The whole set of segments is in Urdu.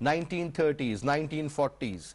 1930s, 1940s,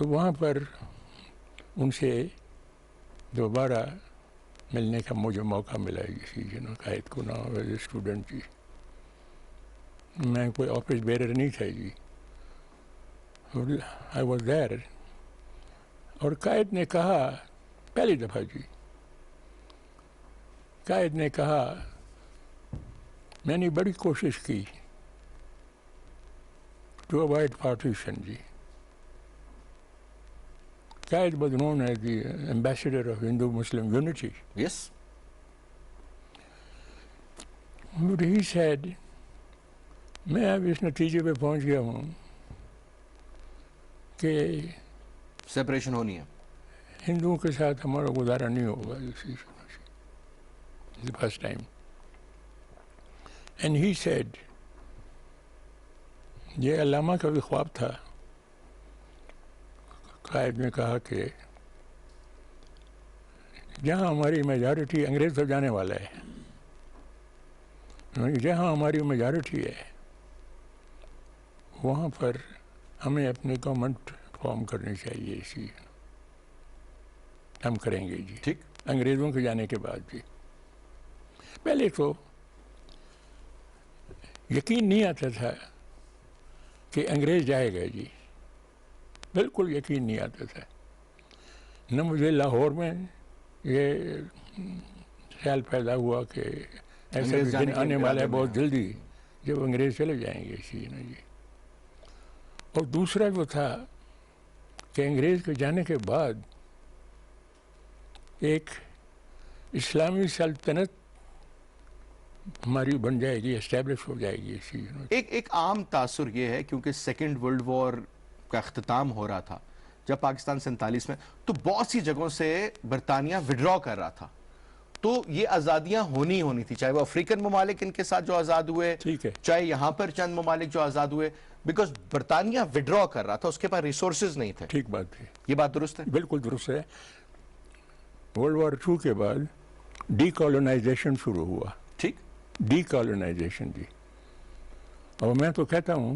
تو وہاں پر ان سے دوبارہ ملنے کا مجھے موقع ملا کسی قائد کو نا ایز اے اسٹوڈنٹ جی. میں کوئی آفس بیرر نہیں تھا جی. I was there. اور قائد نے کہا پہلی دفعہ جی قائد نے کہا میں نے بڑی کوشش کی to avoid partition G. Quaid was known as the ambassador of Hindu-Muslim unity. Yes. But he said میں اب اس نتیجے پہ پہنچ گیا ہوں کہ سیپریشن ہونی ہے, ہندوؤں کے ساتھ ہمارا گزارا نہیں ہوگا. the first time. And he said یہ علامہ کا بھی خواب تھا. قائد نے کہا کہ جہاں ہماری میجارٹی انگریز تو جانے والا ہے, جہاں ہماری میجارٹی ہے وہاں پر ہمیں اپنی گورنمنٹ فارم کرنی چاہیے. اسی ہم کریں گے جی ٹھیک, انگریزوں کے جانے کے بعد بھی. پہلے تو یقین نہیں آتا تھا کہ انگریز جائے گا جی, بالکل یقین نہیں آتا تھا. نہ مجھے لاہور میں یہ خیال پیدا ہوا کہ ایسا بھی دن آنے والا ہے بہت جلدی جب انگریز چلے جائیں گے اسی نا جی. اور دوسرا جو تھا کہ انگریز کے جانے کے بعد ایک اسلامی سلطنت ہماری بن جائے گی, اسٹیبلش ہو جائے گی اسی. ایک عام تاثر یہ ہے کیونکہ سیکنڈ ورلڈ وار کا اختتام ہو رہا تھا جب پاکستان 47 میں, تو بہت سی جگہوں سے برطانیہ وڈرا کر رہا تھا, تو یہ آزادیاں ہونی تھی, چاہے وہ افریقن ممالک ان کے ساتھ جو آزاد ہوئے, چاہے یہاں پر چند ممالک جو آزاد ہوئے, بیکاز برطانیہ وڈرا کر رہا تھا, اس کے پاس ریسورسز نہیں تھے. ٹھیک بات ہے, یہ بات درست ہے, بالکل درست ہے. ورلڈ وار 2 کے بعد ڈی کالونائزیشن شروع ہوا. ٹھیک, ڈی کالونائزیشن جی. اور میں تو کہتا ہوں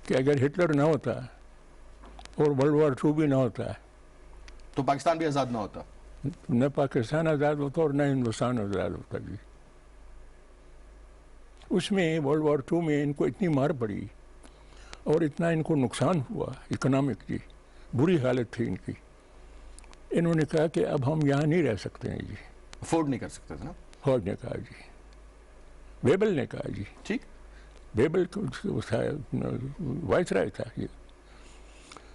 کہ اگر ہٹلر نہ ہوتا اور ورلڈ وار 2 بھی نہ ہوتا تو پاکستان بھی آزاد نہ ہوتا, نہ پاکستان آزاد ہوتا اور نہ ہندوستان آزاد ہوتا جی. اس میں ورلڈ وار 2 میں ان کو اتنی مار پڑی اور اتنا ان کو نقصان ہوا اکنامک جی, بری حالت تھی ان کی. انہوں نے کہا کہ اب ہم یہاں نہیں رہ سکتے ہیں جی, افورڈ نہیں کر سکتے تھے نا. فوج نے کہا جی, بیبل نے کہا جی. ٹھیک, بیبل وائس رائے تھا یہ,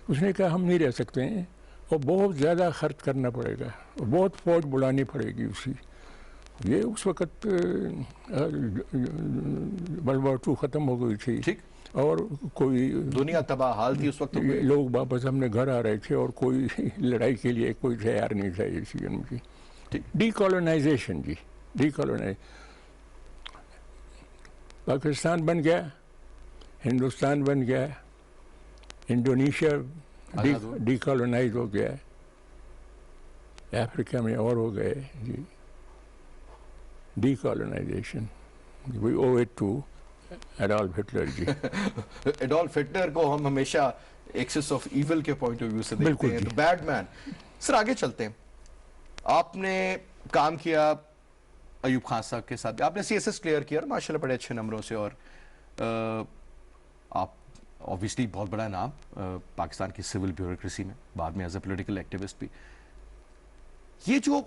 اس نے کہا ہم نہیں رہ سکتے ہیں اور بہت زیادہ خرچ کرنا پڑے گا اور بہت فوج بلانی پڑے گی اسی. یہ اس وقت ورلڈ وار 2 ختم ہو گئی تھی. ٹھیک, اور کوئی دنیا تباہ حال تھی اس وقت, لوگ واپس اپنے گھر آ رہے تھے اور کوئی لڑائی کے لیے کوئی تیار نہیں تھا اسی ان کی. ڈی کالونائزیشن جی, ڈی کالونائز. پاکستان بن گیا, ہندوستان بن گیا, انڈونیشیا ڈی کالونائز ہو گیا, افریقہ میں اور ہو گئے جی. Decolonisation we owe it to Adolf Hitler جی. ایڈولف ہٹلر کو ہم ہمیشہ ایکسس آف ایول کے پوائنٹ آف ویو سے دیکھتے ہیں, بیڈ مین. سر آگے چلتے ہیں. آپ نے کام کیا ایوب خان صاحب کے ساتھ, آپ نے سی ایس ایس کلیئر کیا ماشاءاللہ بڑے اچھے نمبروں سے, اور آپ obviously بہت بڑا نام پاکستان کی سول بیوروکریسی میں, بعد میں ایز اے پولیٹیکل ایکٹیوسٹ بھی. یہ جو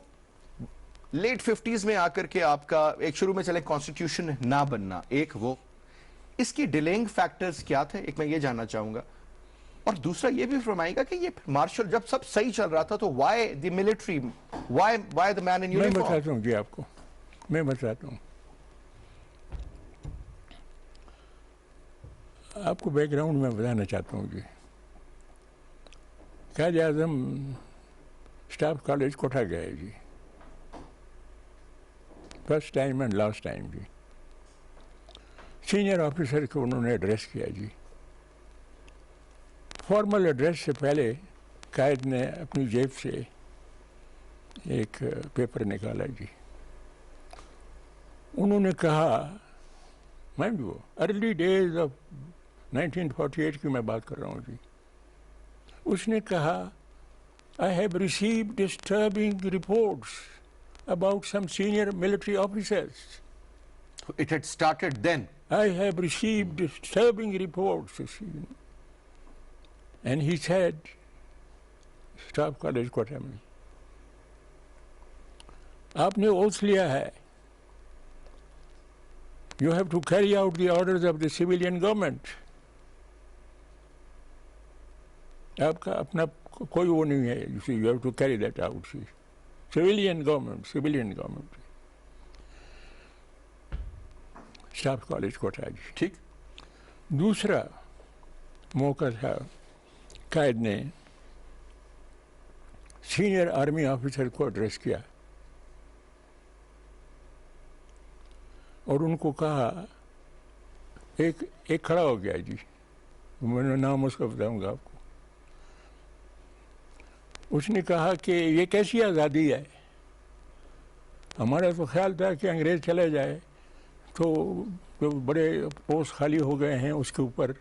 لیٹ 50s میں آ کر کے آپ کا ایک شروع میں چلے کانسٹیٹیوشن نہ بننا, ایک وہ, اس کی ڈیلینگ فیکٹرز کیا تھے, ایک میں یہ جاننا چاہوں گا. اور دوسرا یہ بھی فرمائے گا کہ یہ مارشل جب سب صحیح چل رہا تھا تو why the military, why the man in uniform? میں بتاتا ہوں جی آپ کو, میں بتاتا ہوں. آپ کو بیک گراؤنڈ میں بتانا چاہتا ہوں جی. قائد اعظم اسٹاف کالج کوٹھا گئے جی, first time and last time جی. سینئر آفیسر کو انہوں نے ایڈریس کیا جی. فارمل ایڈریس سے پہلے قائد نے اپنی جیب سے ایک پیپر نکالا جی. انہوں نے کہا, mind you early days of 1948 کی میں بات کر رہا ہوں جی, اس نے کہا I have received disturbing reports about some senior military officers. It had started then. I have received disturbing reports. And he said, Staff College Quota میں آپ نے oath لیا ہے. You have to carry out the orders of the civilian government. آپ کا اپنا کوئی وہ نہیں ہے. You have to carry that out. Civilian government. Staff College Quota جی. ٹھیک. دوسرا موقع تھا قائد نے سینئر آرمی آفیسر کو ایڈریس کیا اور ان کو کہا ایک کھڑا ہو گیا جی, میں نام اس کا بتاؤں گا آپ کو. اس نے کہا کہ یہ کیسی آزادی ہے, ہمارا تو خیال تھا کہ انگریز چلے جائے تو جو بڑے پوسٹ خالی ہو گئے ہیں اس کے اوپر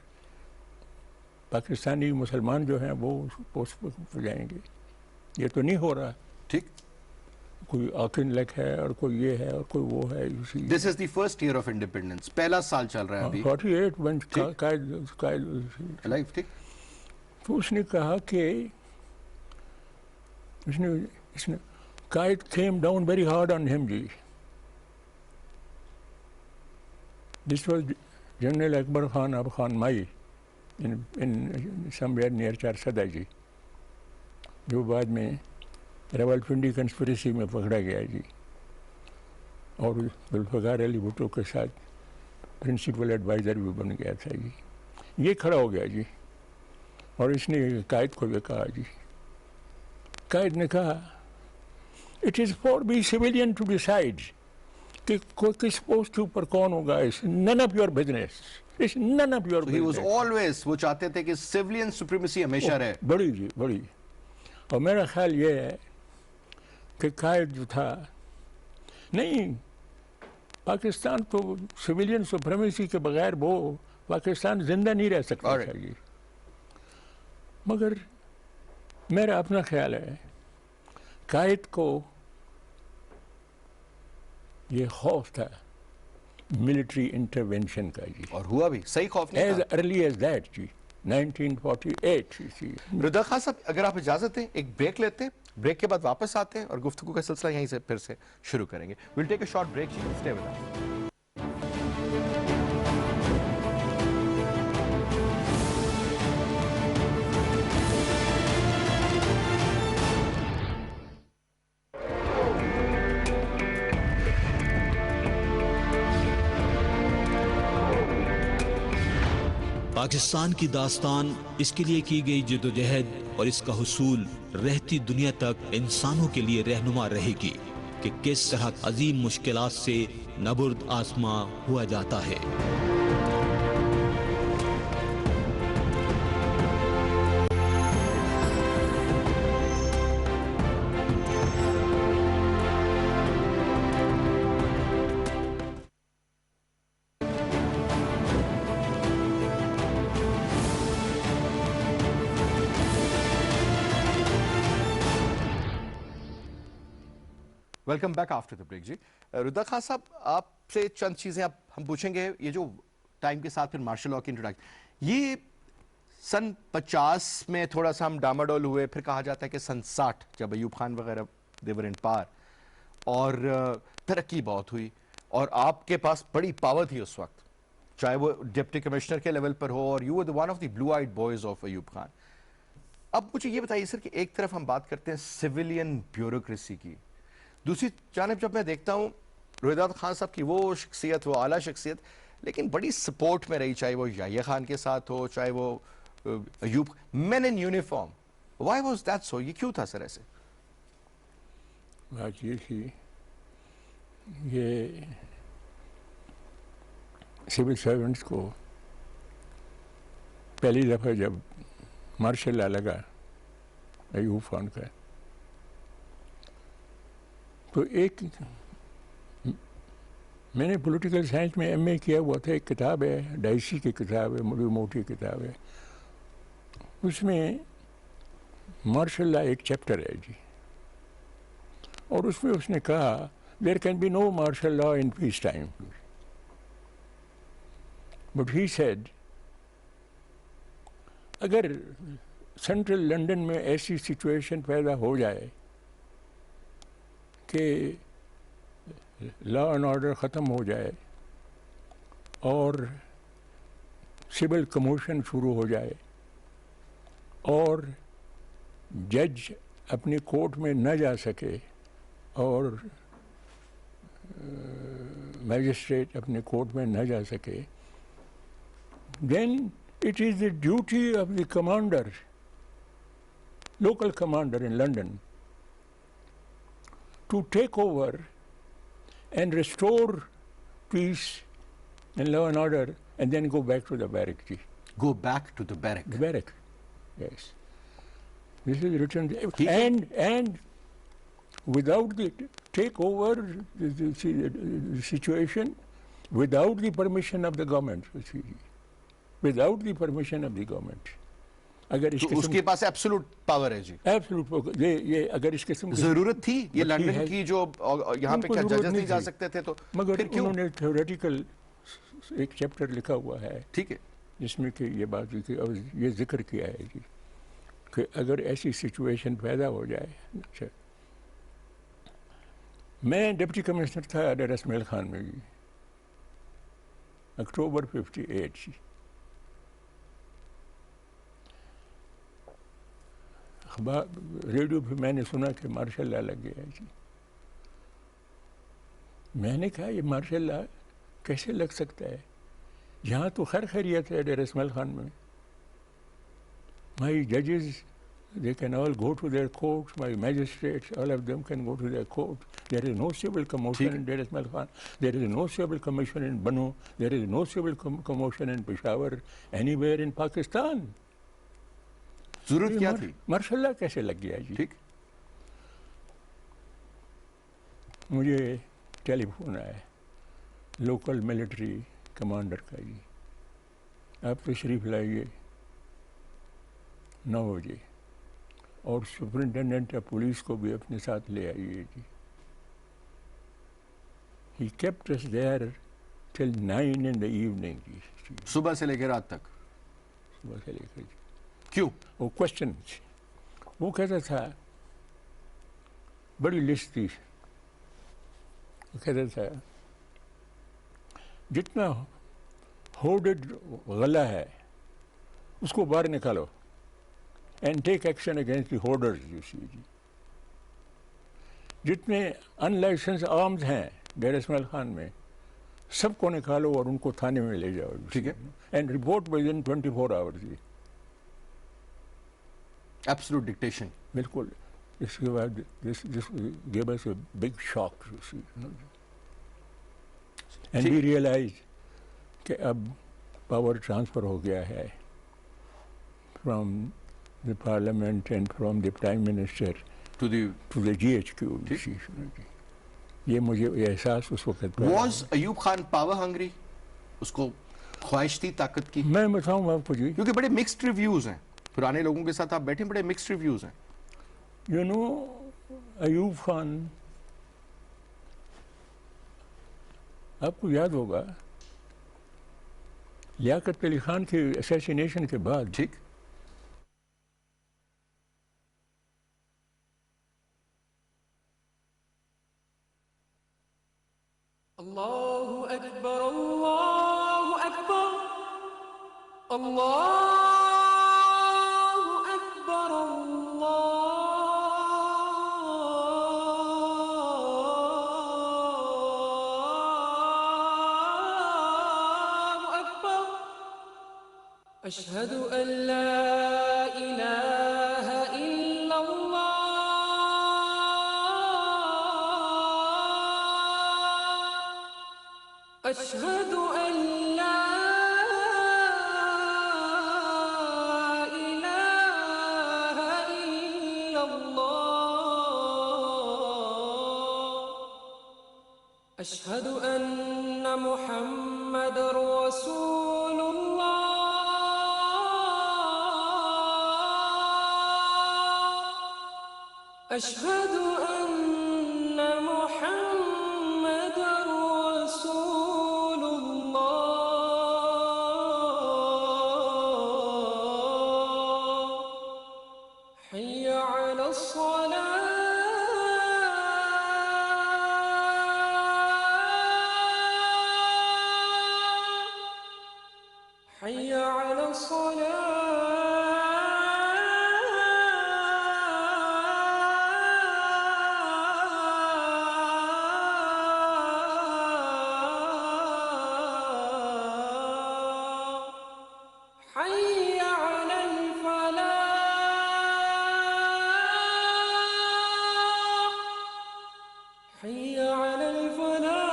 پاکستانی مسلمان جو ہیں وہ پوسٹ پر جائیں گے. یہ تو نہیں ہو رہا. ٹھیک. کوئی آکن لیک ہے اور کوئی یہ ہے اور کوئی وہ ہے. This is the first year of independence. پہلا سال چل رہا ہے ابھی. 48 بنچ قائد لائف. ٹھیک. تو اس نے کہا کہ اس نے قائد came down very hard on him G. This was General Akbar Khan of Khan Mai in somewhere near Charsadda جی, جو بعد میں راولپنڈی کنسپریسی میں پکڑا گیا جی اور ذوالفقار علی بھٹو کے ساتھ پرنسپل ایڈوائزر بھی بن گیا تھا جی. یہ کھڑا ہو گیا جی اور اس نے قائد کو یہ کہا جی. قائد نے کہا it is for the civilian to decide کہ کس پوسٹ کے اوپر کون ہوگا. None of your business. None of your business. وہ چاہتے تھے کہ سیویلین سپریمیسی ہمیشہ رہے. بڑی جی بڑی. اور میرا خیال یہ ہے کہ قائد جو تھا نہیں, پاکستان تو سویلین سپریمیسی کے بغیر وہ پاکستان زندہ نہیں رہ سکتا تھا جی. مگر میرا اپنا خیال ہے قائد کو یہ خوف تھا ملٹری انٹرونشن کا جی. اور ہوا بھی. صحیح خوف نہیں ایز ارلی ایز دیٹ جی 1948. رضا خان صاحب اگر آپ اجازت دیں ایک بریک لیتے ہیں, بریک کے بعد واپس آتے ہیں اور گفتگو کا سلسلہ یہیں سے پھر سے شروع کریں گے. We'll take a short break. Stay with us. Pakistan کی داستان, اس کے لیے کی گئی جدوجہد اور اس کا حصول رہتی دنیا تک انسانوں کے لیے رہنما رہے گی کہ کس طرح عظیم مشکلات سے نبرد آزما ہوا جاتا ہے. Welcome back after the break جی. رضا خان صاحب آپ سے چند چیزیں اب ہم پوچھیں گے. یہ جو ٹائم کے ساتھ پھر مارشل لاء کی انٹروڈکشن, یہ سن 50 میں تھوڑا سا ہم ڈاماڈول ہوئے, پھر کہا جاتا ہے کہ سن 60 جب ایوب خان وغیرہ دیور ان پار اور ترقی بہت ہوئی اور آپ کے پاس بڑی پاور تھی اس وقت, چاہے وہ ڈپٹی کمشنر کے لیول پر ہو اور you were one of the blue eyed boys of Ayub Khan. اب مجھے یہ بتائیے سر کہ ایک طرف ہم بات کرتے ہیں سویلین بیوروکریسی کی, دوسری جانب جب میں دیکھتا ہوں روہیداد خان صاحب کی وہ شخصیت, وہ اعلیٰ شخصیت, لیکن بڑی سپورٹ میں رہی, چاہے وہ یحییٰ خان کے ساتھ ہو, چاہے وہ Ayub, man in uniform. Why was that so? یہ کیوں تھا سر ایسے؟ بات یہ تھی, یہ سول سرونٹس کو پہلی دفعہ جب مارشل لا لگا ایوب خان کا, تو ایک میں نے پولیٹیکل سائنس میں ایم اے کیا ہوا تھا, ایک کتاب ہے ڈائسی کی کتاب ہے, بڑی موٹی کتاب ہے, اس میں مارشل لا ایک چیپٹر ہے جی، اور اس میں اس نے کہا there can be no martial law in peace time, but he said اگر سینٹرل لنڈن میں ایسی سچویشن پیدا ہو جائے کہ لا اینڈ آرڈر ختم ہو جائے اور سول کموشن شروع ہو جائے اور جج اپنی کورٹ میں نہ جا سکے اور میجسٹریٹ اپنے کورٹ میں نہ جا سکے، دین it is the duty of the commander, local commander in London, to take over and restore peace and law and order, and then go back to the barrack. Go back to the barrack. The barrack, yes. This is written, and without the takeover the situation, without the permission of the government. Without the permission of the government. اگر اس کے پاس ایبسولوٹ پاور ہے جی، ایبسولوٹ، یہ اگر اس قسم کی ضرورت تھی یہ لنڈن کی جو یہاں پہ کیا ججز نہیں جا سکتے تھے، تو مگر انہوں نے تھیوریٹیکل ایک چیپٹر لکھا ہوا ہے، ٹھیک ہے، جس میں کہ یہ بات یہ ذکر کیا ہے جی کہ اگر ایسی سچویشن پیدا ہو جائے. اچھا، میں ڈپٹی کمشنر تھا ڈیرہ اسماعیل خان میں جی، اکتوبر 58 جی. ریڈیو پہ میں نے سنا کہ مارشل لا لگ گیا ہے جی. میں نے کہا یہ مارشل لا کیسے لگ سکتا ہے؟ یہاں تو خیر خیریت ہے ڈیرہ اسماعیل خان میں. مائی ججز they can all go to their courts, my magistrates, all of them can go to their court. There is no civil commotion in Deir Ismail Khan. There is no civil commotion in Banu. There is no civil commotion in Peshawar, anywhere in Pakistan. ضرورت کیا تھی؟ مارشل لا کیسے لگ گیا جی؟ ٹھیک، مجھے ٹیلی فون آیا لوکل ملٹری کمانڈر کا جی، آپ تشریف لائیے 9 بجے اور سپرنٹینڈنٹ آف پولیس کو بھی اپنے ساتھ لے آئیے جی. He kept us there till 9 in the evening جی، صبح سے لے کے رات تک. صبح سے لے کر جی. کیوں؟ وہ کوشچن وہ کہتا تھا، بڑی لسٹ تھی، وہ کہتا تھا جتنا ہوڈڈ غلہ ہے اس کو باہر نکالو and take action against the hoarders. جتنے ان لائسنس آرمز ہیں ڈیر اسماعیل خان میں سب کو نکالو اور ان کو تھانے میں لے جاؤ. ٹھیک ہے، and report within 24 hours جی. Absolute dictation. بالکل. اس کے بعد this gave us a big shock, you see. And we realized کہ اب پاور ٹرانسفر ہو گیا ہے from the parliament and from the prime minister to the GHQ. یہ مجھے احساس اس وقت was Ayub Khan power hungry? اس کو خواہش تھی طاقت کی؟ میں بتاؤں آپ کو جی، کیونکہ بڑے مکسڈ ریویوز ہیں پرانے لوگوں کے ساتھ آپ بیٹھے، بڑے مکسڈ ریویوز ہیں. یو نو ایوب خان، آپ کو یاد ہوگا لیاقت علی خان کے اسیسینیشن کے بعد ٹھیک، اللہ اکبر اللہ اکبر اللہ اکبر اللہ اکبر اشہد ان لا الہ الا اللہ اشہد ان لا الہ الا اللہ اشہد ان محمد رسول اللہ أشهد أن محمد رسول الله حي على الصلاة حي على الصلاة حي على الفلاح حي على الفلاح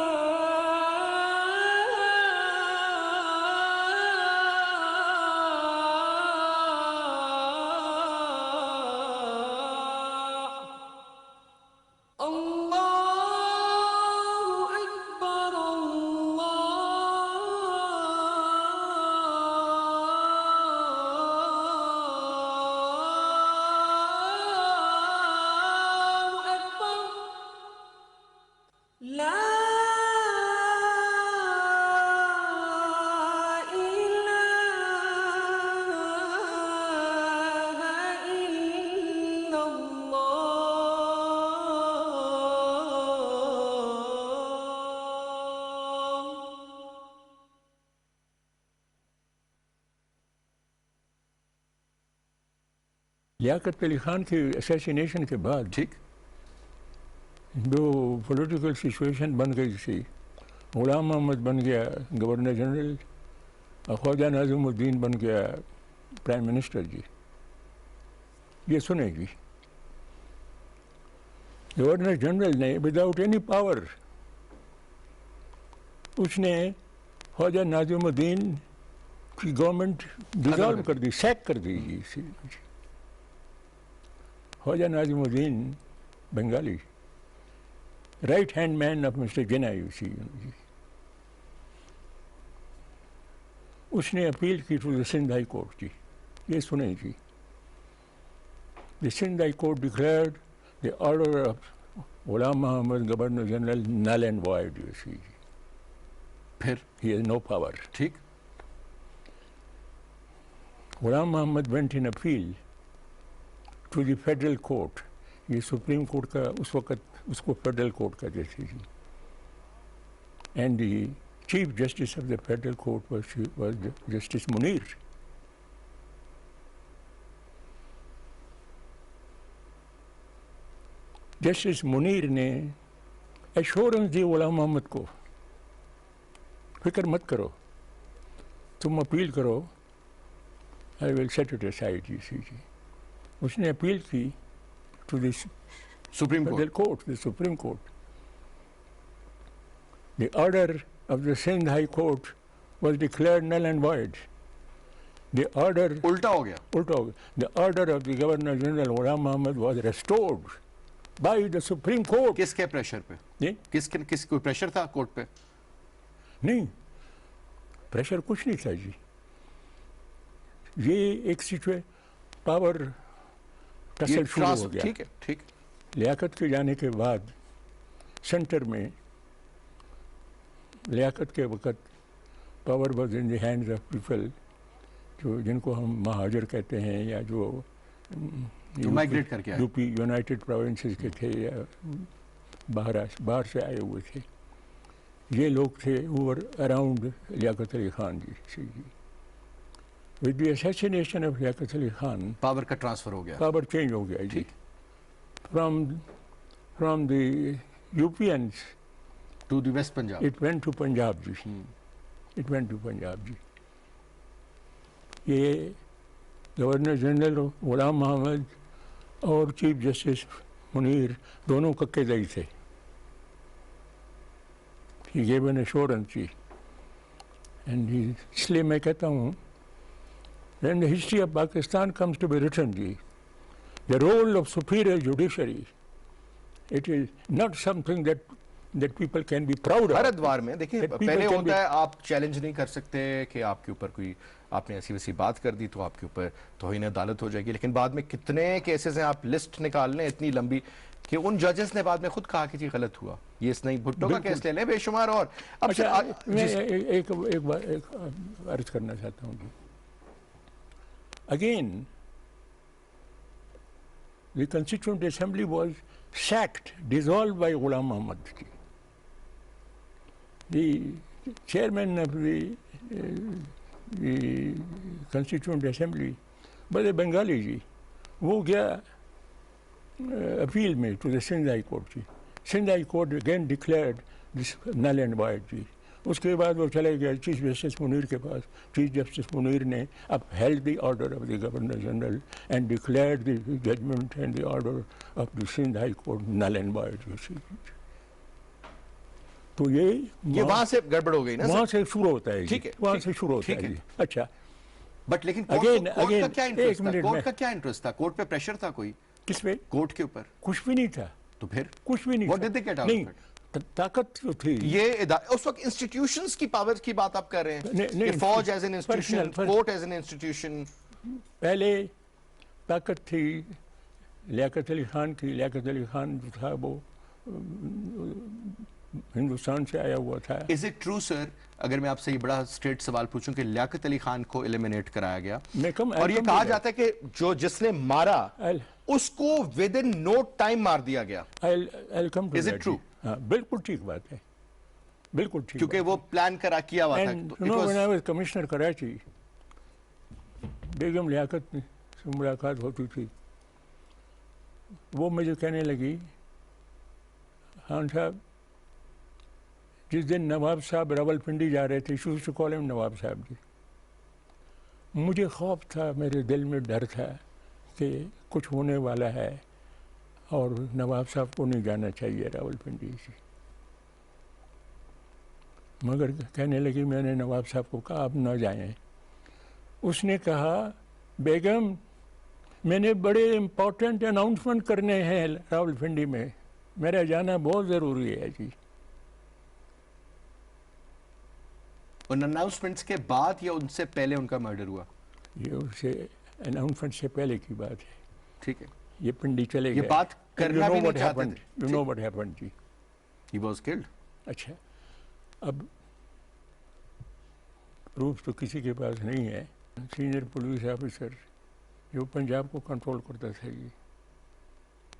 الله أكبر الله أكبر لا إله إلا الله لیاقت علی خان کے اسیسینیشن کے بعد ٹھیک جو پولیٹیکل سچویشن بن گئی تھی، غلام محمد بن گیا گورنر جنرل اور خواجہ ناظم الدین بن گیا پرائم منسٹر جی. یہ سنیں جی، گورنر جنرل نے وداؤٹ اینی پاور اس نے خواجہ ناظم الدین کی گورنمنٹ ڈیزالو کر دی، سیک کر دی جی. Khawaja Nazimuddin Bengali, right hand man of mister Jinnah جی، اس نے اپیل کی to the Sindh high court جی. یہ سنیں جی، the Sindh High Court declared the order of Ghulam Muhammad, Governor General, null and void, you see. پھر He has no power. ٹھیک Ghulam Muhammad went in appeal to the federal court. یہ سپریم کورٹ کا اس وقت اس کو فیڈرل کورٹ کہتے تھے جی. And the Chief Justice of the federal court was Justice Munir. Justice Munir نے ایشورنس دی غلام محمد کو، فکر مت کرو، تم اپیل کرو، I will set it aside. جی اس نے اپیل کی to the supreme federal court court, the supreme court. The order of the Sindh high court was declared null and void. The order الٹا ہو گیا. الٹا ہو گیا. The order of the governor general Ghulam Muhammad was restored by the supreme court. کس کے پریشر پہ؟ جی کس کوئی پریشر تھا کورٹ پہ؟ نہیں، پریشر کچھ نہیں تھا جی. یہ ایک پاور ٹسل شروع ہو گیا. ٹھیک ہے ٹھیک. لیاقت کے جانے کے بعد سینٹر میں لیاقت کے وقت power was in the hands of people, جو جن کو ہم مہاجر کہتے ہیں، یا جو مائگریٹ کر کے آئے، یو پی یونائٹڈ پروونسز کے تھے یا باہر سے آئے ہوئے تھے. یہ لوگ تھے اوور اراؤنڈ لیاقت علی خان جی. With the assassination of Liaquat Ali Khan power کا ٹرانسفر ہو گیا، پاور چینج ہو گیا جی. From the UPians to the west Punjab. It went to Punjab جی. اٹ وینٹ ٹو پنجاب جی. یہ گورنر جنرل غلام محمد اور چیف جسٹس منیر دونوں ککے دئی تھے. He gave an assurance جی. اس لیے میں کہتا ہوں when the history of Pakistan comes to be written G, the role of superior judiciary, it is not something that that people can be proud Hare of. ادوار میں دیکھیں That people پہلے can ہوتا ہے آپ چیلنج نہیں کر سکتے کہ آپ کے اوپر کوئی آپ نے ایسی ویسی بات کر دی تو آپ کے اوپر توہین عدالت ہو جائے گی، لیکن بعد میں کتنے کیسز ہیں آپ لسٹ نکال لیں اتنی لمبی کہ ان ججز نے بعد میں خود کہا کہ جی غلط ہوا. یہ اس نئی بھٹو کا کیس لے لیں، بے شمار. اور اب اچھا میں جی ایک عرض کرنا چاہتا ہوں. Again the Constituent Assembly was sacked, dissolved by Ghulam Muhammad. The chairman of the Constituent Assembly was a Bengali ji. وہ گیا اپیل میں to the Sindh High Court G. Sindh High Court again declared this null and void جی. اس کے بعد وہ چلے گیا چیف جسٹس منیر کے پاس. چیف جسٹس منیر نے اب held the order of the Governor General and declared the judgment and the order of the Sindh High Court null and void. تو یہ وہاں سے گڑبڑ ہو گئی نا وہاں سے شروع ہوتا ہے ٹھیک ہے وہاں سے شروع ہوتا ہے جی. اچھا بٹ لیکن Again, کورٹ کا کیا ایک انٹرسٹ تھا؟ منٹ کورٹ کا کیا انٹرسٹ تھا؟ کورٹ پہ پریشر تھا کوئی کس پہ؟ کورٹ کے اوپر؟ کچھ بھی نہیں تھا. تو پھر کچھ بھی نہیں What تھا. did they get out of نہیں طاقت جو تھی یہ اس وقت انسٹیٹیوشنز کی پاور کی بات آپ کر رہے ہیں کہ فوج as an institution, court as an institution. پہلے طاقت تھی لیاقت علی خان کی. لیاقت علی خان جو تھا وہ ہندوستان سے آیا ہوا تھا. از اٹ ٹرو سر، اگر میں آپ سے یہ بڑا اسٹریٹ سوال پوچھوں کہ لیاقت علی خان کو ایلیمینیٹ کرایا گیا اور یہ کہا جاتا ہے کہ جس نے مارا اس کو ود ان نو ٹائم مار دیا گیا. Is it true? ہاں بالکل ٹھیک بات ہے، بالکل ٹھیک. کیونکہ وہ پلان کیا ہوا تھا. کمشنر کراچی بیگم لیاقت سے ملاقات ہوتی تھی. وہ مجھے کہنے لگی خان صاحب جس دن نواب صاحب راول پنڈی جا رہے تھے، شروع سے کالم نواب صاحب جی، مجھے خوف تھا، میرے دل میں ڈر تھا کہ کچھ ہونے والا ہے اور نواب صاحب کو نہیں جانا چاہیے راول پنڈی جی. مگر کہنے لگی میں نے نواب صاحب کو کہا آپ نہ جائیں. اس نے کہا بیگم میں نے بڑے امپورٹنٹ اناؤنسمنٹ کرنے ہیں راول پنڈی میں، میرا جانا بہت ضروری ہے جی. ان اناؤنسمنٹس کے بعد یا ان سے پہلے ان کا مرڈر ہوا؟ یہ اسے اناؤنسمنٹ سے پہلے کی بات ہے. ٹھیک ہے، یہ پنڈی چلے گئے. یہ بات کرنا بھی نہیں چاہتے تھے. You know what happened G. He was killed. اچھا اب پروف تو کسی کے پاس نہیں ہے. سینئر پولیس آفیسر جو پنجاب کو کنٹرول کرتا تھا جی،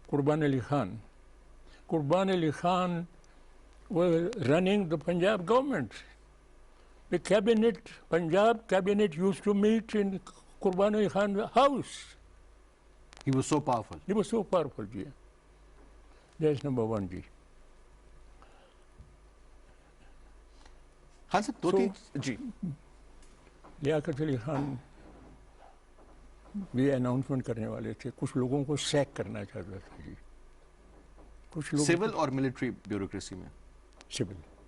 قربان علی خان. قربان Ali Khan was running the Punjab government. The cabinet, Punjab cabinet used to meet in Qurban Ali Khan's house. He was so powerful. He was so powerful, ji. That's number one, ji. ہاں صاحب دو تین جی. لیاقت علی خان بھی اناؤنسمنٹ کرنے والے تھے. کچھ لوگوں کو سیک کرنا چاہتا تھا جی. کچھ لوگ سول اور ملٹری بیوروکریسی میں؟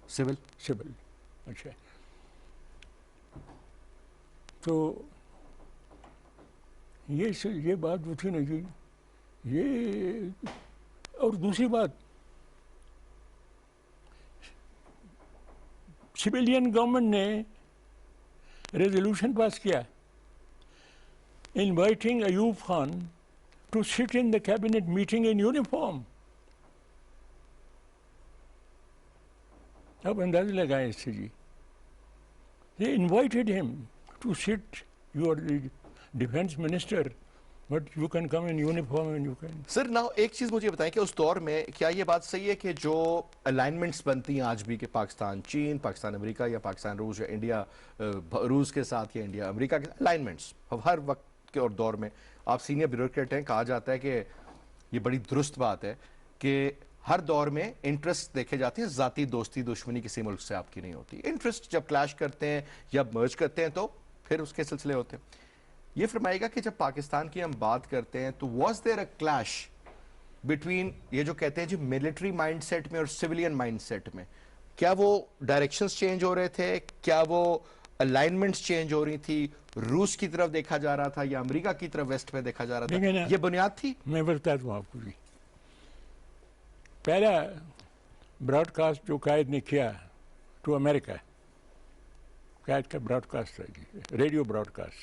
سول. اچھا تو یہ بات جو تھی نا جی، یہ اور دوسری بات سویلین گورنمنٹ نے ریزولوشن پاس کیا inviting Ayub Khan to sit in the cabinet meeting in uniform. اب اندازہ لگائیں اس سے جی. They invited him to sit. You are the defense minister, but you can come in uniform and you can. Sir now ایک چیز مجھے بتائیں کہ اس دور میں کیا یہ بات صحیح ہے کہ جو الائنمنٹس بنتی ہیں آج بھی کہ پاکستان چین، پاکستان امریکہ یا پاکستان روس یا انڈیا روس کے ساتھ یا انڈیا امریکہ کے الائنمنٹس ہر وقت کے اور دور میں، آپ سینئر بیوروکریٹ ہیں، کہا جاتا ہے کہ یہ بڑی درست بات ہے کہ ہر دور میں انٹرسٹ دیکھے جاتے ہیں، ذاتی دوستی دشمنی کسی ملک سے آپ کی نہیں ہوتی. انٹرسٹ جب کلیش کرتے ہیں یا مرج کرتے ہیں تو پھر اس کے سلسلے ہوتے ہیں. یہ فرمائے گا کہ جب پاکستان کی ہم بات کرتے ہیں تو was there a clash between یہ جو کہتے ہیں جی ملٹری مائنڈ سیٹ میں اور سویلین مائنڈ سیٹ میں؟ کیا وہ ڈائریکشنز چینج ہو رہے تھے؟ کیا وہ الائنمنٹس چینج ہو رہی تھی؟ روس کی طرف دیکھا جا رہا تھا یا امریکہ کی طرف ویسٹ میں دیکھا جا رہا تھا؟ یہ بنیاد تھی. میں بتاتا ہوں آپ کو جی. پہلا براڈ کاسٹ جو قائد نے کیا ٹو امریکہ، قائد کا براڈ کاسٹ تھا جی، ریڈیو براڈ کاسٹ،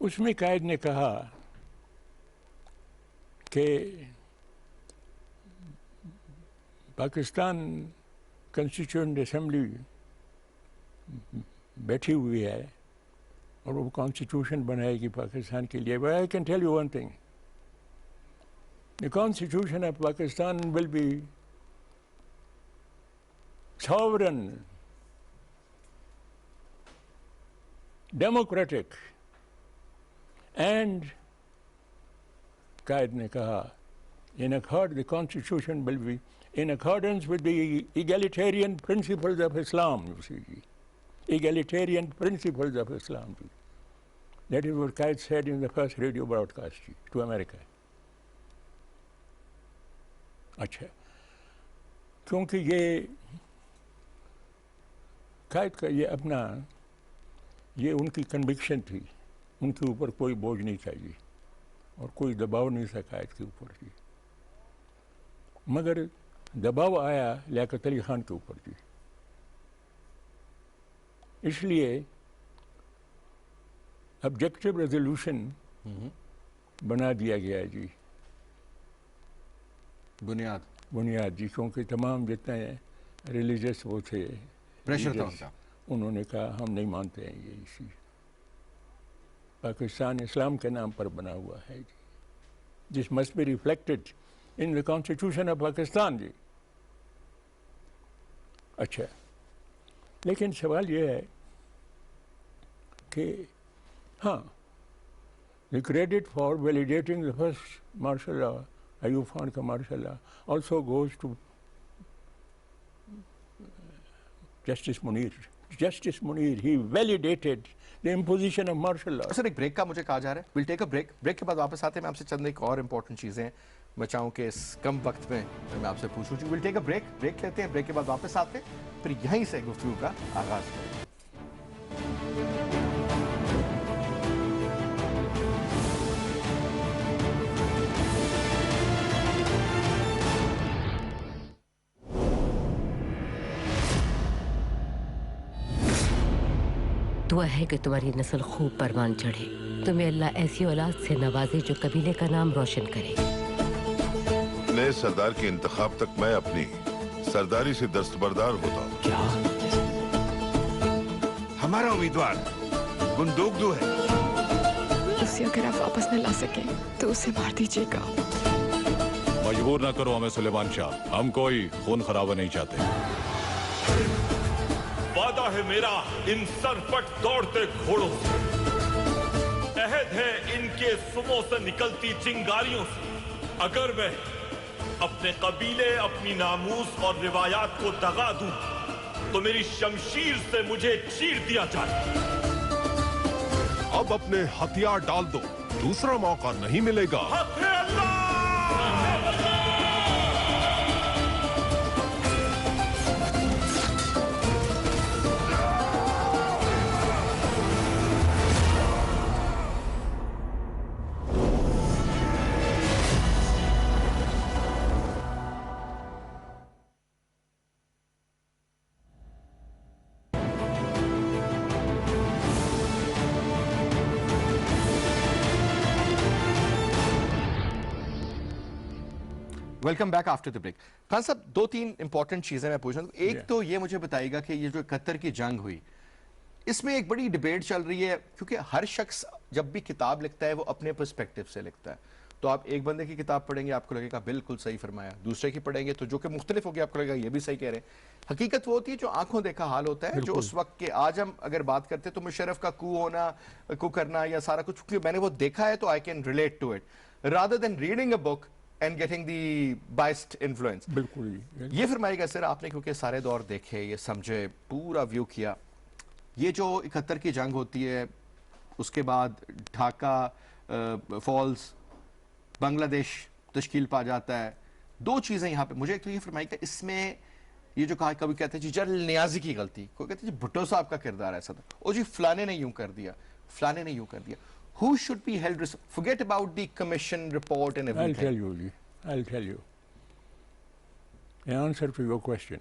اس میں قائد نے کہا کہ پاکستان کنسٹیٹیوئنٹ اسمبلی بیٹھی ہوئی ہے اور وہ کانسٹیٹیوشن بنائے گی پاکستان کے لیے. But I can tell you one thing. The Constitution of Pakistan will be sovereign, democratic, and قائد نے کہا the Constitution will be in accordance with the egalitarian principles of Islam, you see. Egalitarian principles of Islam. That is what Qaid said in the first radio broadcast to America. اچھا، کیونکہ یہ قائد کا یہ اپنا یہ ان کی کنوکشن تھی، ان کے اوپر کوئی بوجھ نہیں تھا جی، اور کوئی دباؤ نہیں تھا قائد کے اوپر جی، مگر دباؤ آیا لیاقت علی خان کے اوپر جی. اس لیے آبجیکٹو ریزولوشن بنا دیا گیا جی، بنیاد جی، کیونکہ تمام جتنے ریلیجس وہ تھے پریشر تھا ان کا، انہوں نے کہا ہم نہیں مانتے ہیں یہ اسی پاکستان اسلام کے نام پر بنا ہوا ہے جی، جس must be reflected in the constitution of Pakistan جی. اچھا، لیکن سوال یہ ہے کہ ہاں the credit for validating the first martial law, Ayub Khan کا martial law, also goes to Justice Munir. Justice Munir, he validated the imposition of martial law. سر ایک بریک کا مجھے کہا جا رہا ہے، we'll take a break. Break کے بعد واپس آتے ہیں. میں آپ سے چند ایک اور امپورٹنٹ چیزیں بچاؤں کہ اس کم وقت میں آپ سے پوچھوں. ویل ٹیک اے بریک لیتے ہیں. بریک کے بعد واپس آتے ہیں، پھر یہیں سے گفتگو کا آغاز کریں. دعا ہے کہ تمہاری نسل خوب پروان چڑھے، تمہیں اللہ ایسی اولاد سے نوازے جو قبیلے کا نام روشن کرے. نئے سردار کے انتخاب تک میں اپنی سرداری سے دستبردار ہوتا ہوں. کیا ہمارا امیدوار بندوق ہے. اسے اگر آپ واپس نہ لا سکیں تو اسے مار دیجیے گا. مجبور نہ کرو ہمیں سلیمان شاہ، ہم کوئی خون خرابہ نہیں چاہتے. وعدہ ہے میرا ان سرپٹ دوڑتے گھوڑوں سے، عہد ہے ان کے سموں سے نکلتی چنگاریوں سے. اگر میں اپنے قبیلے، اپنی ناموس اور روایات کو دغا دوں تو میری شمشیر سے مجھے چیر دیا جائے. اب اپنے ہتھیار ڈال دو، دوسرا موقع نہیں ملے گا. حق ہے اللہ! Welcome back after the break. Khan Sahib, دو تین امپورٹنٹ چیزیں میں پوچھ رہا ہوں. ایک تو یہ مجھے بتائیے گا کہ یہ جو قطر کی جنگ ہوئی، اس میں ایک بڑی ڈیبیٹ چل رہی ہے، کیونکہ ہر شخص جب بھی کتاب لکھتا ہے وہ اپنے پرسپیکٹو سے لکھتا ہے. تو آپ ایک بندے کی کتاب پڑھیں گے آپ کو لگے گا بالکل صحیح فرمایا، دوسرے کی پڑھیں گے تو جو کہ مختلف ہوگی آپ کو لگے گا یہ بھی صحیح کہہ رہے ہیں. حقیقت وہ ہوتی ہے جو آنکھوں دیکھا حال ہوتا ہے، جو اس وقت کے آج ہم اگر بات کرتے تو مشرف کا کو ہونا، کو کرنا یا سارا کچھ، کیونکہ میں نے وہ دیکھا ہے تو I can relate to it rather than reading a book and getting the biased influence. بالکل یہ فرمائے گا سر آپ نے، کیونکہ سارے دور دیکھے، یہ سمجھے، پورا ویو کیا. یہ جو 71 کی جنگ ہوتی ہے، اس کے بعد ڈھاکہ فالز، بنگلہ دیش تشکیل پا جاتا ہے. دو چیزیں یہاں پہ مجھے ایک تو یہ فرمائی کہ اس میں یہ جو کہا کبھی کہتے ہیں جی جنرل نیازی کی غلطی، کوئی کہتے ہیں جی بھٹو صاحب کا کردار ایسا تھا، اور جی فلانے نے یوں کر دیا، فلانے نے یوں کر دیا. Who should be held responsible? Forget about the commission report and everything. I'll tell you. answer to your question.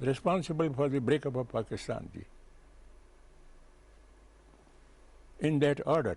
responsible for the breakup of Pakistan. In that order,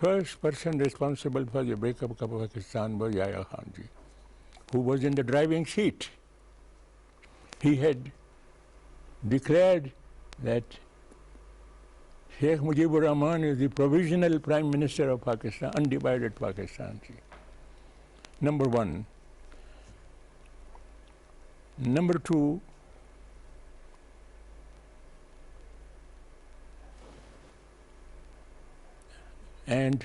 First person responsible for the breakup of Pakistan was Yahya Khan ji, who was in the driving seat. He had declared that Sheikh Mujibur Rahman is the provisional Prime Minister of Pakistan, undivided Pakistan. Number one. Number two, and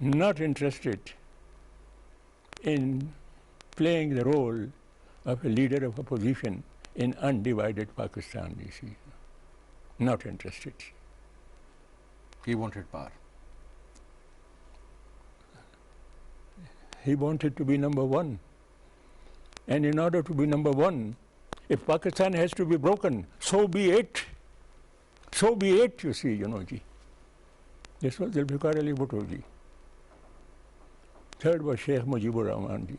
not interested in playing the role of a leader of opposition in undivided Pakistan, you see. Not interested. He wanted power. He wanted to be number 1. And in order to be number 1, if Pakistan has to be broken, so be it. So be it, you see, ji. This was Zulfikar Ali Bhutto ji. Third was Sheikh Mujibur Rahman ji.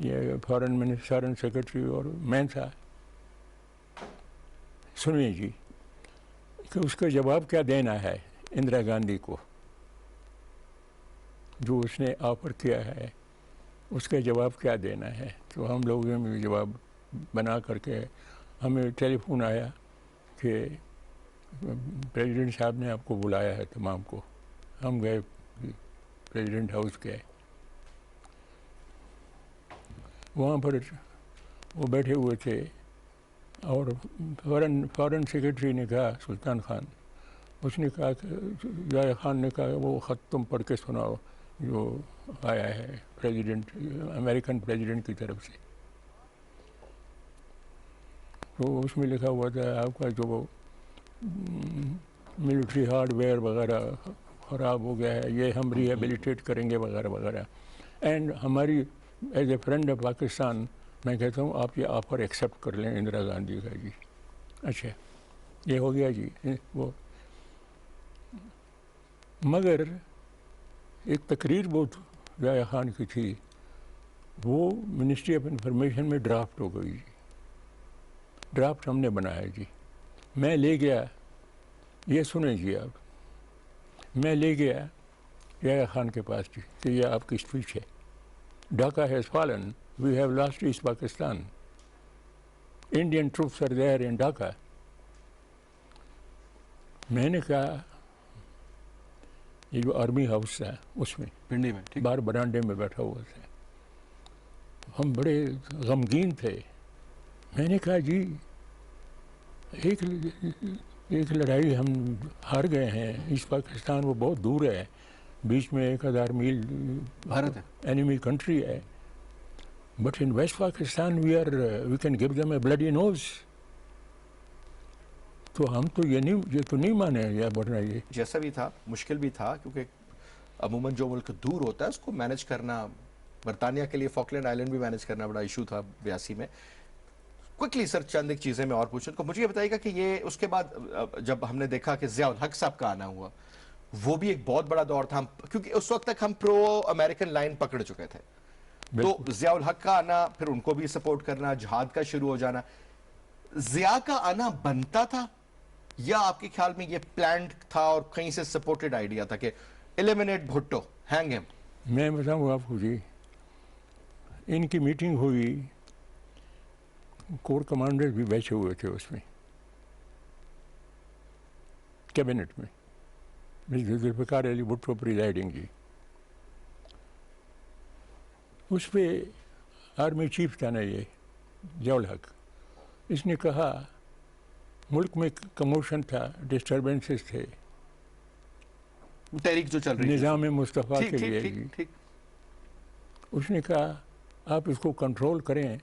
یہ فارن سیکرٹری اور میں تھا. سنیے جی کہ اس کا جواب کیا دینا ہے اندرا گاندھی کو جو اس نے آفر کیا ہے, اس کا جواب کیا دینا ہے. تو ہم لوگوں نے جواب بنا کر کے ہمیں ٹیلی فون آیا کہ پریزیڈنٹ صاحب نے آپ کو بلایا ہے تمام کو. ہم گئے پریزیڈنٹ ہاؤس گئے, وہاں پر وہ بیٹھے ہوئے تھے اور فارن سیکرٹری نے کہا, سلطان خان, اس نے کہا کہ ضیاء خان نے کہا وہ خط تم پڑھ کے سناؤ جو آیا ہے پریزیڈنٹ, امریکن پریزیڈنٹ کی طرف سے. تو اس میں لکھا ہوا تھا آپ کا جو ملٹری ہارڈ ویئر وغیرہ خراب ہو گیا ہے یہ ہم ریہیبلیٹیٹ کریں گے وغیرہ وغیرہ. اینڈ ہماری as a friend of Pakistan میں کہتا ہوں آپ یہ آفر ایکسیپٹ کر لیں اندرا گاندھی کا. جی اچھا یہ ہو گیا جی. وہ مگر ایک تقریر بہت ضیاء خان کی تھی, وہ منسٹری آف انفارمیشن میں ڈرافٹ ہو گئی. ڈرافٹ ہم نے بنایا جی, میں لے گیا, یہ سنیں جی آپ, میں لے گیا ضیاء خان کے پاس جی کہ یہ آپ کی اسپیچ ہے. Dhaka has fallen, we have lost East Pakistan, Indian troops are there in Dhaka. میں نے کہا یہ جو آرمی ہاؤس تھا اس میں پنڈی میں باہر برانڈے میں بیٹھا ہوا تھا, ہم بڑے غمگین تھے. میں نے کہا جی ایک لڑائی ہم ہار گئے ہیں, ایسٹ پاکستان وہ بہت دور ہے, بیچ میں 1000 میل بھارت ہے, انیمی کنٹری ہے, but in west Pakistan we can give them a bloody nose. تو ہم تو یہ تو نہیں مانے یا ورنہ یہ جیسا بھی تھا مشکل بھی تھا, کیونکہ عموماً جو ملک دور ہوتا ہے اس کو مینج کرنا, برطانیہ کے لیے فاکلینڈ آئلینڈ بھی مینج کرنا بڑا ایشو تھا 82 میں. کوئکلی سر چند ایک چیزیں میں اور پوچھوں کو, مجھے یہ بتائیے گا کہ یہ اس کے بعد جب ہم نے دیکھا کہ ضیاء الحق صاحب کا آنا ہوا, وہ بھی ایک بہت بڑا دور تھا, کیونکہ اس وقت تک ہم پرو امریکن لائن پکڑ چکے تھے. تو ضیاء الحق کا آنا, پھر ان کو بھی سپورٹ کرنا, جہاد کا شروع ہو جانا, ضیاء کا آنا بنتا تھا یا آپ کے خیال میں یہ پلانڈ تھا اور کہیں سے سپورٹڈ آئیڈیا تھا کہ ایلیمنیٹ بھٹو, ہینگ ہم؟ میں بتاؤں آپ کو جی, ان کی میٹنگ ہوئی, کور کمانڈر بھی بیٹھے ہوئے تھے اس میں کیبنٹ میں, ذوالفقار علی بھٹو پریزائڈنگ جی. اس پہ آرمی چیف تھا نا یہ ضیاء الحق, اس نے کہا ملک میں کموشن تھا, ڈسٹربنسز تھے, تحریک جو چل رہی نظام مصطفیٰ کے لیے جی. اس نے کہا آپ اس کو کنٹرول کریں,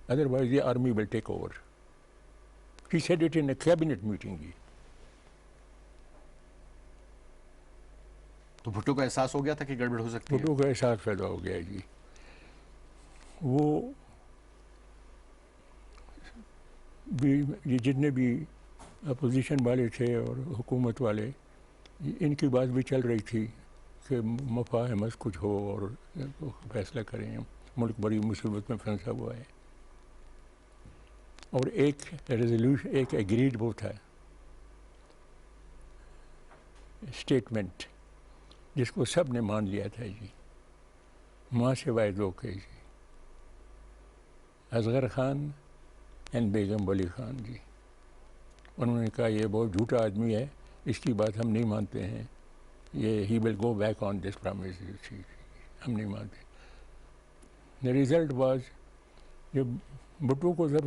ادروائز یہ army will take over. He said it in a cabinet meeting جی. تو بھٹو کا احساس ہو گیا تھا کہ گڑبڑ ہو سکتی ہے, بھٹو کا احساس پیدا ہو گیا جی. وہ یہ جتنے بھی اپوزیشن والے تھے اور حکومت والے, ان کی بات بھی چل رہی تھی کہ مفاہمت کچھ ہو اور فیصلہ کریں, ملک بڑی مصیبت میں پھنسا ہوا ہے. اور ایک ریزولوشن, ایک ایگریڈ وہ تھا اسٹیٹمنٹ جس کو سب نے مان لیا تھا جی, ماں سوائے دو کے جی, اصغر خان اینڈ بیگم ولی خان جی. انہوں نے کہا یہ بہت جھوٹا آدمی ہے, اس کی بات ہم نہیں مانتے ہیں, یہ ہی ول go back on this promise, ہم نہیں مانتے. دا ریزلٹ واز, جب بھٹو کو جب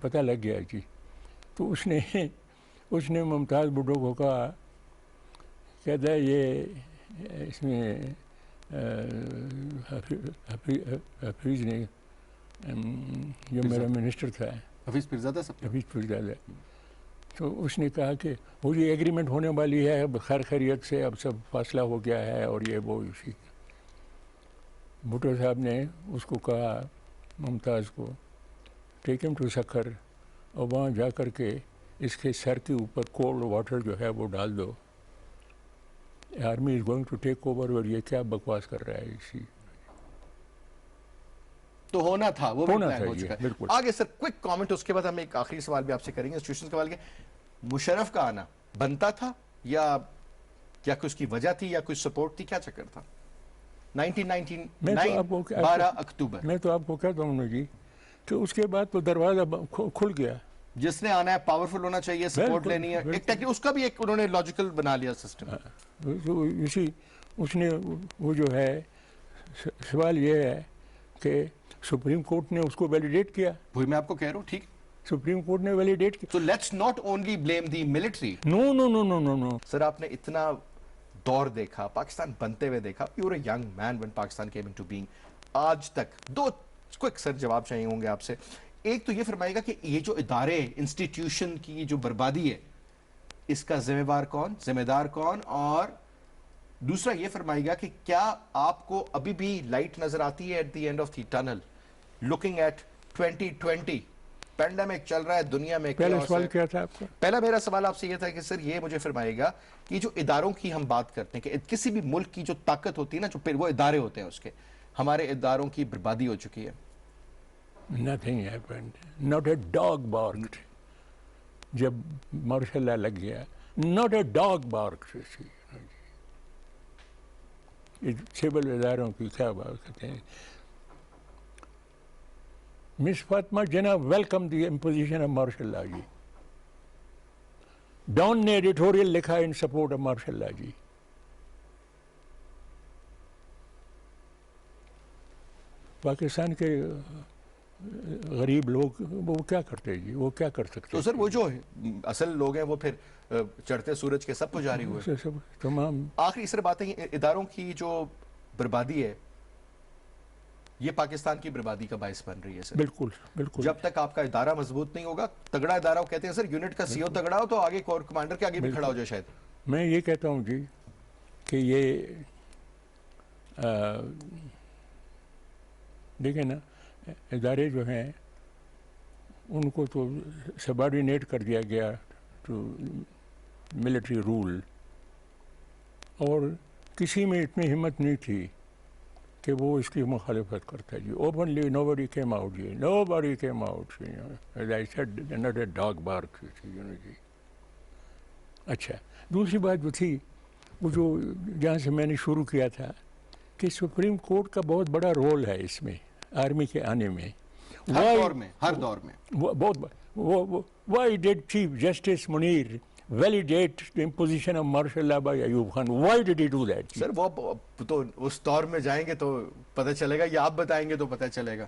پتہ لگ گیا جی, تو اس نے ممتاز بھٹو کو کہا, کہتا ہے یہ اس میں حفیظ نے جو میرا منسٹر تھا, حفیظ پیرزادہ صاحب, حفیظ پیرزادہ, تو اس نے کہا کہ وہ یہ ایگریمنٹ ہونے والی ہے, اب خیر خیریت سے اب سب فاصلہ ہو گیا ہے, اور یہ وہ اسی. بھٹو صاحب نے اس کو کہا ممتاز کو, ٹیک ہم ٹو سکھر, اور وہاں جا کر کے اس کے سر کے اوپر کولڈ واٹر جو ہے وہ ڈال دو, army is going to take over. اور یہ کیا بکواس کر رہا ہے اسی. تو ہونا تھا وہ بھی ہونا پلان تھا ہو جی، چکا ہے. بالکل. آگے سر کوئک کامنٹ, اس کے بعد ہم ایک آخری سوال بھی آپ سے کریں گے انسٹیٹیوشن کے حوالے. مشرف کا آنا بنتا تھا یا کیا کوئی اس کی وجہ تھی یا کوئی سپورٹ تھی, کیا چکر تھا؟ 1999 12 اکتوبر میں تو آپ کو کہتا ہوں نا جی کہ اس کے بعد تو دروازہ کھل گیا. جس نے آنا ہے پاورفل ہونا چاہیے, سپورٹ لینی ہے, ایک اس کا بھی ایک انہوں نے لاجیکل بنا لیا سسٹم. اس نے وہ جو ہے سوال یہ ہے کہ سپریم کورٹ نے اس کو ویلیڈیٹ کیا. وہی میں آپ کو کہہ رہا ہوں, ٹھیک, سپریم کورٹ نے ویلیڈیٹ کیا. So let's not only blame the military. No. سر آپ نے اتنا دور دیکھا, پاکستان بنتے ہوئے دیکھا. You were a young man when Pakistan came into being. آج تک دو کوئک سر جواب چاہیے ہوں گے آپ سے. ایک تو یہ فرمائے گا کہ یہ جو ادارے انسٹیٹیوشن کی جو بربادی ہے اس کا ذمہ دار کون, اور دوسرا یہ فرمائے گا کہ کیا آپ کو ابھی بھی لائٹ نظر آتی ہے at the end of the tunnel looking at 2020؟ Pandemic چل رہا ہے دنیا میں. پہلا سوال کیا تھا آپ کا؟ پہلا میرا سوال آپ سے یہ تھا کہ سر یہ مجھے فرمائے گا کہ جو اداروں کی ہم بات کرتے ہیں کہ کسی بھی ملک کی جو طاقت ہوتی ہے نا, جو پھر وہ ادارے ہوتے ہیں اس کے, ہمارے اداروں کی بربادی ہو چکی ہے. Nothing happened. Not a dog barked. جب مارشل لا لگ گیا, not a dog barked. Civil اداروں کی کیا بات کرتے ہیں. Miss Fatima Jinnah welcome the imposition of martial law جی. ڈان نے ایڈیٹوریل لکھا in support of martial law جی. پاکستان کے غریب لوگ وہ کیا کرتے جی, وہ کیا کر سکتے؟ تو سر وہ جو اصل لوگ ہیں وہ پھر چڑھتے سورج کے سب پجاری ہوئے. تمام آخری سر باتیں, اداروں کی جو بربادی ہے یہ پاکستان کی بربادی کا باعث بن رہی ہے سر. بالکل. جب تک آپ کا ادارہ مضبوط نہیں ہوگا, تگڑا ادارہ, وہ کہتے ہیں سر یونٹ کا سی او تگڑا ہو تو آگے کور کمانڈر کے آگے بھی کھڑا ہو جائے شاید. میں یہ کہتا ہوں جی کہ یہ دیکھیں نا, ادارے جو ہیں ان کو تو سبارڈینیٹ کر دیا گیا ٹو ملٹری رول, اور کسی میں اتنی ہمت نہیں تھی کہ وہ اس کی مخالفت کرتا ہے جی. Openly nobody came out G, nobody came out. As I said, not a dog bark جی. اچھا, دوسری بات جو تھی وہ جو جہاں سے میں نے شروع کیا تھا کہ سپریم کورٹ کا بہت بڑا رول ہے اس میں, آرمی کے آنے میں. ہر دور میں Why did Chief Justice Munir validate the imposition of martial law by Ayub Khan? Why did he do that? سر وہ تو اس دور میں جائیں گے تو پتہ چلے گا, یا آپ بتائیں گے تو پتہ چلے گا.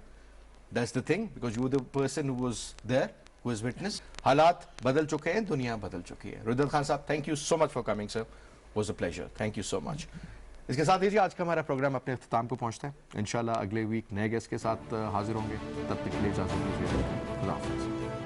That's the thing, because you were the person who was there, who has witnessed. حالات بدل چکے ہیں, دنیا بدل چکی ہے. رویدت خان صاحب, thank you so much for coming sir. Was a pleasure. Thank you so much. اس کے ساتھ دیجیے آج کا ہمارا پروگرام اپنے اختتام کو پہنچتا ہے. انشاءاللہ اگلے ویک نئے گیسٹ کے ساتھ حاضر ہوں گے. تب تک کے لیے اجازت دیجیے. خدا حافظ.